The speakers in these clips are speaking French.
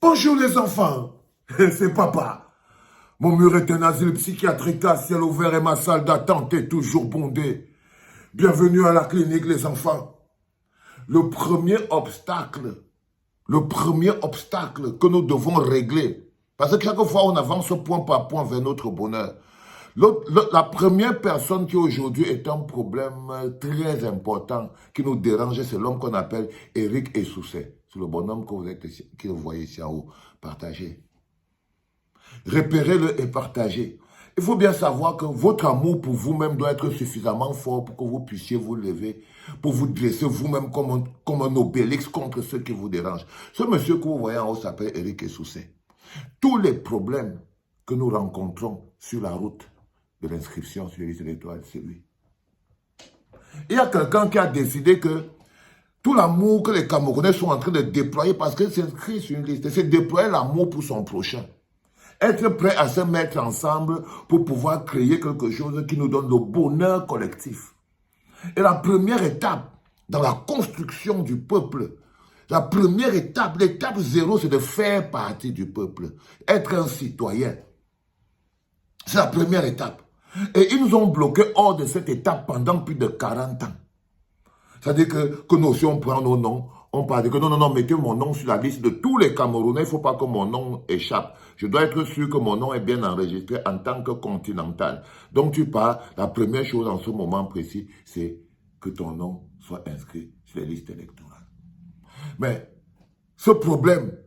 Bonjour les enfants, c'est papa. Mon mur est un asile psychiatrique à ciel ouvert et ma salle d'attente est toujours bondée. Bienvenue à la clinique les enfants. Le premier obstacle que nous devons régler, parce que chaque fois on avance point par point vers notre bonheur. La première personne qui aujourd'hui est un problème très important, qui nous dérange, c'est l'homme qu'on appelle Eric Essousset. C'est le bonhomme que vous voyez ici en haut. Partagez. Repérez-le et partagez. Il faut bien savoir que votre amour pour vous-même doit être suffisamment fort pour que vous puissiez vous lever, pour vous dresser vous-même comme un obélix contre ceux qui vous dérangent. Ce monsieur que vous voyez en haut s'appelle Eric Essousset. Tous les problèmes que nous rencontrons sur la route de l'inscription sur les listes électorales, c'est lui. Il y a quelqu'un qui a décidé que tout l'amour que les Camerounais sont en train de déployer, parce que c'est inscrit sur une liste, c'est déployer l'amour pour son prochain. Être prêt à se mettre ensemble pour pouvoir créer quelque chose qui nous donne le bonheur collectif. Et la première étape dans la construction du peuple, la première étape, l'étape zéro, c'est de faire partie du peuple. Être un citoyen. C'est la première étape. Et ils nous ont bloqués hors de cette étape pendant plus de 40 ans. C'est-à-dire que nous, si on prend nos noms, on parle que non, mettez mon nom sur la liste de tous les Camerounais, il ne faut pas que mon nom échappe. Je dois être sûr que mon nom est bien enregistré en tant que continental. Donc tu pars, la première chose en ce moment précis, c'est que ton nom soit inscrit sur les listes électorales. Mais ce problème,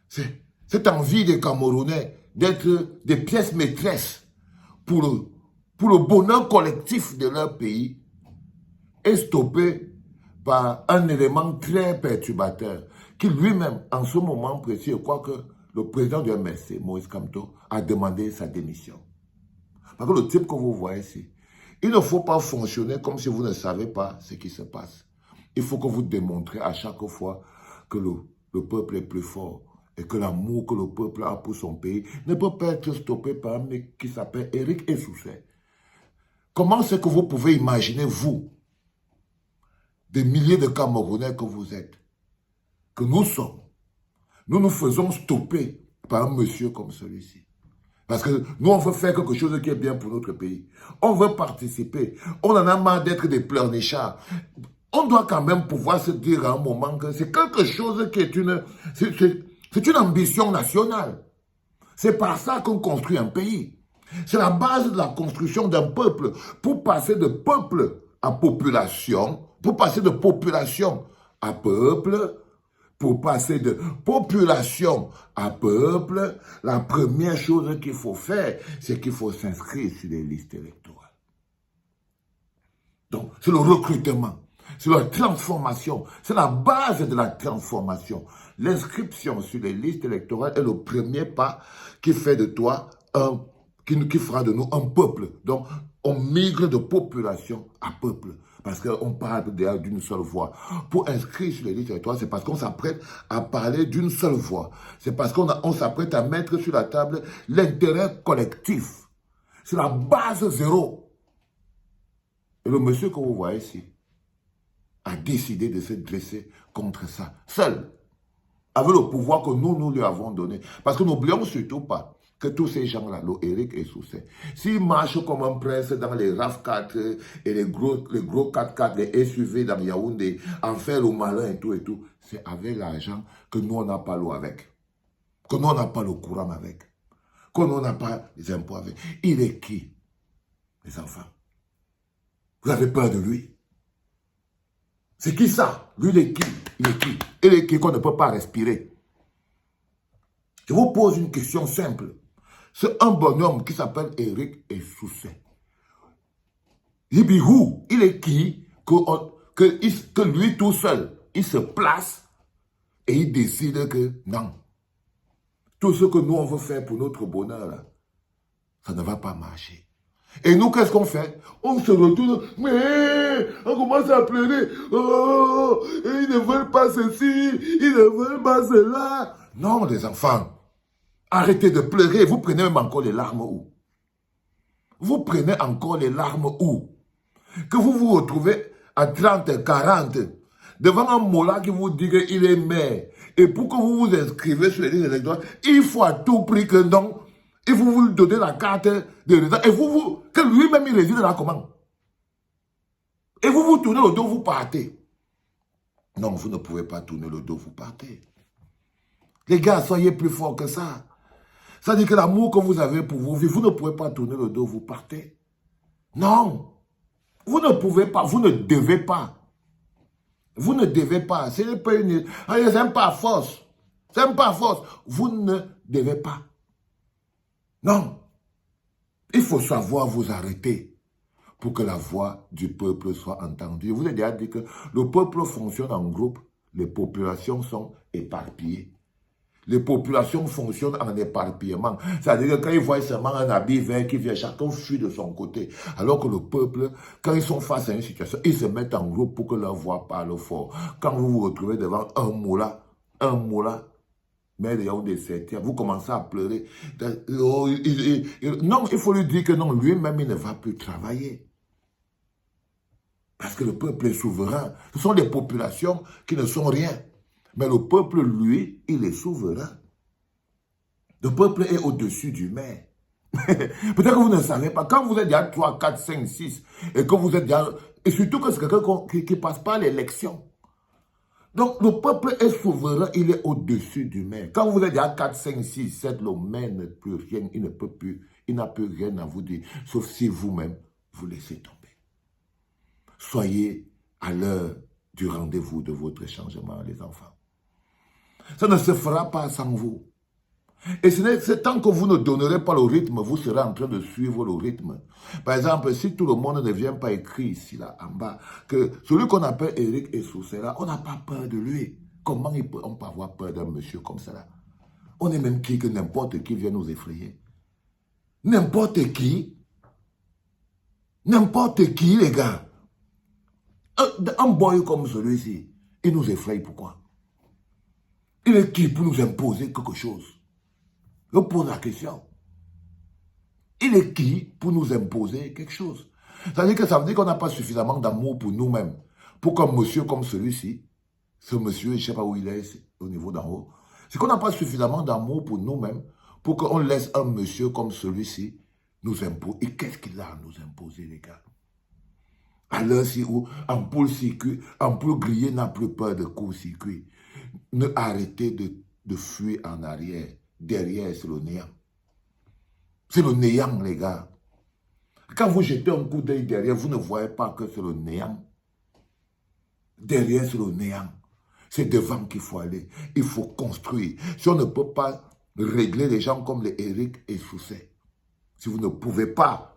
cette envie des Camerounais d'être des pièces maîtresses pour le bonheur collectif de leur pays est stoppé par un élément très perturbateur qui lui-même, en ce moment précis, je crois que le président du MSC, Moïse Kamto, a demandé sa démission. Parce que le type que vous voyez ici, il ne faut pas fonctionner comme si vous ne savez pas ce qui se passe. Il faut que vous démontrez à chaque fois que le peuple est plus fort et que l'amour que le peuple a pour son pays ne peut pas être stoppé par un mec qui s'appelle Eric Essousset. Comment c'est que vous pouvez imaginer, vous, des milliers de Camerounais que vous êtes, que nous sommes, nous faisons stopper par un monsieur comme celui-ci. Parce que nous, on veut faire quelque chose qui est bien pour notre pays. On veut participer. On en a marre d'être des pleurnichards. On doit quand même pouvoir se dire à un moment que c'est quelque chose qui est c'est une ambition nationale. C'est par ça qu'on construit un pays. C'est la base de la construction d'un peuple. Pour passer de peuple à population, pour passer de population à peuple, pour passer de population à peuple, la première chose qu'il faut faire, c'est qu'il faut s'inscrire sur les listes électorales. Donc, c'est le recrutement, c'est la transformation, c'est la base de la transformation. L'inscription sur les listes électorales est le premier pas qui fait de toi qui fera de nous un peuple. Donc, on migre de population à peuple. Parce qu'on parle d'une seule voix. Pour inscrire sur les listes électorales, c'est parce qu'on s'apprête à parler d'une seule voix. C'est parce qu'on s'apprête à mettre sur la table l'intérêt collectif. C'est la base zéro. Et le monsieur que vous voyez ici a décidé de se dresser contre ça, seul, avec le pouvoir que nous lui avons donné. Parce que n'oublions surtout pas que tous ces gens-là, le Eric Essousset, s'ils marchent comme un prince dans les RAV4 et les gros 4x4, les SUV dans Yaoundé, en faire le malin et tout, c'est avec l'argent que nous, on n'a pas l'eau avec, que nous, on n'a pas le courant avec, que nous, on n'a pas les impôts avec. Il est qui, les enfants? Vous avez peur de lui? C'est qui ça? Lui, il est qui? Il est qui? Il est qui qu'on ne peut pas respirer? Je vous pose une question simple. C'est un bonhomme qui s'appelle Eric Essousset. Il est qui que lui tout seul, il se place et il décide que non. Tout ce que nous on veut faire pour notre bonheur, là, ça ne va pas marcher. Et nous, qu'est-ce qu'on fait? On se retourne, mais on commence à pleurer. Oh, ils ne veulent pas ceci, ils ne veulent pas cela. Non, les enfants. Arrêtez de pleurer, vous prenez même encore les larmes où? Vous prenez encore les larmes où? Que vous vous retrouvez à 30, 40, devant un mollah qui vous dit qu'il est maire, Et pour que vous vous inscrivez sur les listes électorales, il faut à tout prix que non. Il faut vous donner la carte de résident. Et que lui-même, il réside là comment? Et vous tournez le dos, vous partez. Non, vous ne pouvez pas tourner le dos, vous partez. Les gars, soyez plus forts que ça. Ça dit que l'amour que vous avez pour vous ne pouvez pas tourner le dos, vous partez. Non. Vous ne pouvez pas, vous ne devez pas. Vous ne devez pas. Ce n'est pas une... C'est pas à force. C'est pas à force. Vous ne devez pas. Non. Il faut savoir vous arrêter pour que la voix du peuple soit entendue. Je vous ai déjà dit que le peuple fonctionne en groupe. Les populations sont éparpillées. Les populations fonctionnent en éparpillement. C'est-à-dire que quand ils voient seulement un habit vert qui vient, chacun fuit de son côté. Alors que le peuple, quand ils sont face à une situation, ils se mettent en groupe pour que leur voix parle fort. Quand vous vous retrouvez devant un moula, mais il y a des septièmes, vous commencez à pleurer. Non, il faut lui dire que non, lui-même, il ne va plus travailler. Parce que le peuple est souverain. Ce sont des populations qui ne sont rien. Mais le peuple, lui, il est souverain. Le peuple est au-dessus du maire. Peut-être que vous ne savez pas. Quand vous êtes déjà 3, 4, 5, 6, et que vous êtes déjà... Et surtout que c'est quelqu'un qui ne passe pas l'élection. Donc, le peuple est souverain, il est au-dessus du maire. Quand vous êtes déjà 4, 5, 6, 7, le maire ne peut rien, il ne peut plus, il n'a plus rien à vous dire, sauf si vous-même, vous laissez tomber. Soyez à l'heure du rendez-vous de votre changement, les enfants. Ça ne se fera pas sans vous. Et c'est tant que vous ne donnerez pas le rythme, vous serez en train de suivre le rythme. Par exemple, si tout le monde ne vient pas écrire ici, là, en bas, que celui qu'on appelle Eric Essoussera, on n'a pas peur de lui. Comment on peut avoir peur d'un monsieur comme ça? On est même qui que n'importe qui vient nous effrayer. N'importe qui, les gars. Un boy comme celui-ci, il nous effraie pourquoi? Il est qui pour nous imposer quelque chose? Je pose la question. Il est qui pour nous imposer quelque chose? Ça veut dire qu'on n'a pas suffisamment d'amour pour nous-mêmes. Pour qu'un monsieur comme celui-ci, ce monsieur, je ne sais pas où il est, au niveau d'en haut, c'est qu'on n'a pas suffisamment d'amour pour nous-mêmes pour qu'on laisse un monsieur comme celui-ci nous imposer. Et qu'est-ce qu'il a à nous imposer, les gars? À l'heure où ampoule grillée n'a plus peur de court-circuit. Ne arrêtez de fuir en arrière. Derrière, c'est le néant. C'est le néant, les gars. Quand vous jetez un coup d'œil derrière, vous ne voyez pas que c'est le néant. Derrière, c'est le néant. C'est devant qu'il faut aller. Il faut construire. Si on ne peut pas régler les gens comme les Eric Essoussé, si vous ne pouvez pas,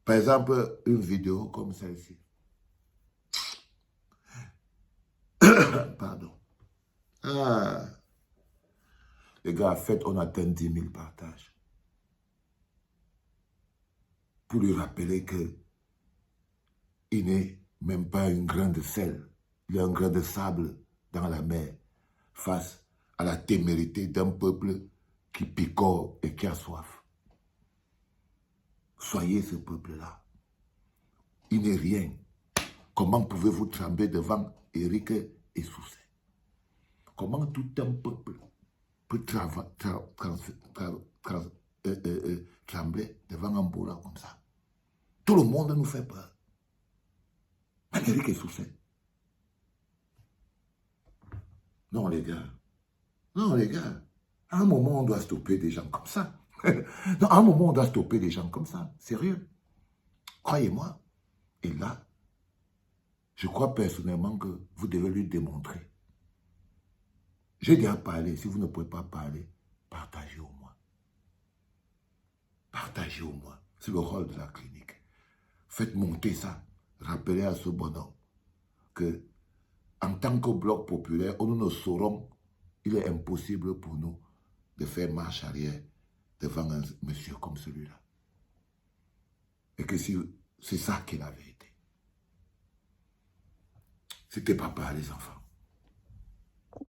par exemple, une vidéo comme celle-ci. Pardon. Les gars, en fait, on atteint 10 000 partages. Pour lui rappeler que il n'est même pas une grain de sel. Il est un grain de sable dans la mer face à la témérité d'un peuple qui picore et qui a soif. Soyez ce peuple-là. Il n'est rien. Comment pouvez-vous trembler devant Eric Essoussé? Comment tout un peuple peut trembler devant un bourreau comme ça? Tout le monde nous fait peur. Même Eric Essoussé. Non, les gars. Non, les gars. À un moment, on doit stopper des gens comme ça. Non, à un moment, on doit stopper des gens comme ça. Sérieux. Croyez-moi. Et là, je crois personnellement que vous devez lui démontrer. J'ai déjà parlé. Si vous ne pouvez pas parler, partagez au moins. Partagez au moins. C'est le rôle de la clinique. Faites monter ça. Rappelez à ce bonhomme que, en tant que bloc populaire, nous ne saurons, il est impossible pour nous de faire marche arrière devant un monsieur comme celui-là. Et que c'est ça qu'il avait été. C'était papa, les enfants.